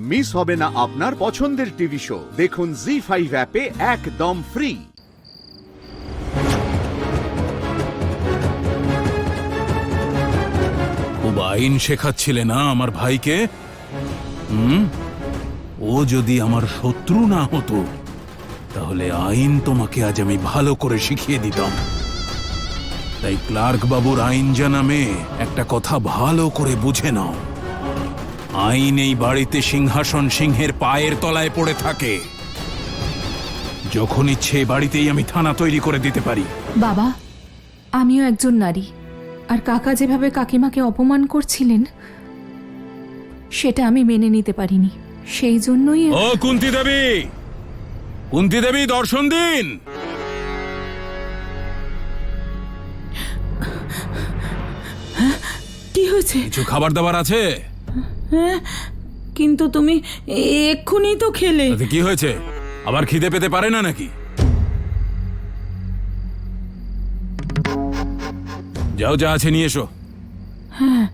Miss হবে না আপনার পছন্দের টিভি শো। দেখুন জি5 অ্যাপে একদম ফ্রি। খুব আইন শেখাচ্ছিলে না আমার ভাইকে? ও যদি আমার শত্রু না হতো তাহলে আইন তোমাকে আজ আমি ভালো করে শিখিয়ে দিতাম। তাই ক্লার্ক বাবুর আইন জানা মেয়ে, একটা কথা ভালো করে বুঝে নাও। আইন এই বাড়িতে সিংহাসন সিংহের পায়ের তলায় পড়ে থাকে। যখন ইচ্ছে বাড়িতেই আমি থানা তৈরি করে দিতে পারি। বাবা, আমিও একজন নারী, আর কাকা যেভাবে কাকিমাকে অপমান করছিলেন সেটা আমি মেনে নিতে পারিনি। সেই জন্যই ও কুন্তি দেবী, কুন্তি দেবী, দর্শন দিন। কি হয়েছে? কিছু খাবার দাবার আছে? হ্যাঁ, কিন্তু তুমি এক্ষুনি তো খেলে। তাতে কি হয়েছে? আবার খিদে পেতে পারে না নাকি? যাও, যা আছে নিয়ে এসো। হ্যাঁ,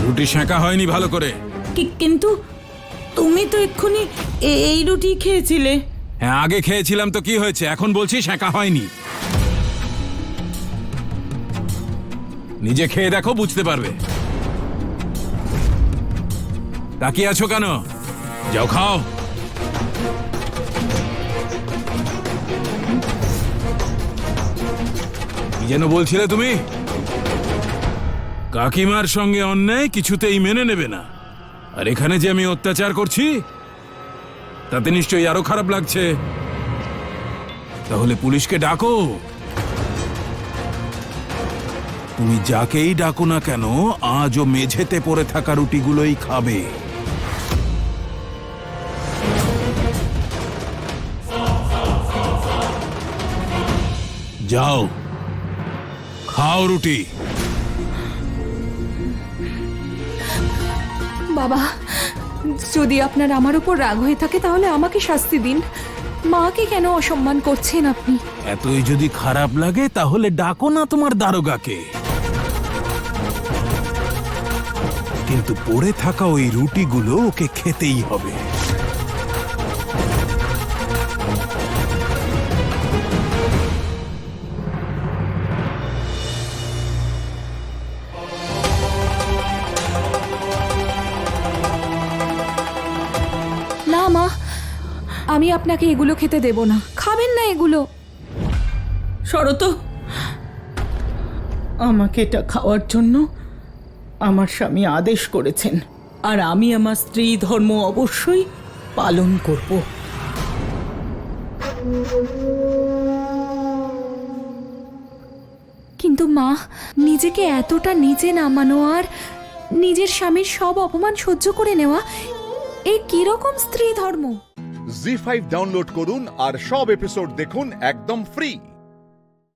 রুটি সেঁকা হয়নি ভালো করে। কিন্তু তুমি তো এক্ষুনি এই রুটি খেয়েছিলে। হ্যাঁ, আগে খেয়েছিলাম তো কি হয়েছে? এখন বলছি সেঁকা হয়নি। নিজে খেয়ে দেখো, বুঝতে পারবে। তাকিয়ে আছো কেন? যাও খাও। কি যেন বলছিলে তুমি? কাকিমার সঙ্গে অন্যায় কিছুতেই মেনে নেবে না, আর এখানে যে আমি অত্যাচার করছি তাতে নিশ্চয়ই আরো খারাপ লাগছে। তাহলে পুলিশকে ডাকো। তুমি যাকেই ডাকো না কেন, আজও মেঝেতে পড়ে থাকা রুটিগুলোই খাবে। যাও, খাও রুটি। বাবা, যদি আপনার আমার উপর রাগ হয়ে থাকে তাহলে আমাকে শাস্তি দিন। মাকে কেন অসম্মান করছেন আপনি? এতই যদি খারাপ লাগে তাহলে ডাকো না তোমার দারোগাকে। কিন্তু পড়ে থাকা ওই রুটিগুলো ওকে খেতেই হবে। না মা, আমি আপনাকে এগুলো খেতে দেব না। খাবেন না এগুলো। সরো তো। আমাকে এটা খাওয়ার জন্য আমার স্বামী আদেশ করেছেন, আর আমি আমার স্ত্রী ধর্ম অবশ্যই পালন করব। কিন্তু মা, নিজেকে এতটা নিচে নামানো আর নিজের স্বামীর সব অপমান সহ্য করে নেওয়া, এই কিরকম স্ত্রী ধর্ম? জি5 ডাউনলোড করুন আর সব এপিসোড দেখুন একদম ফ্রি।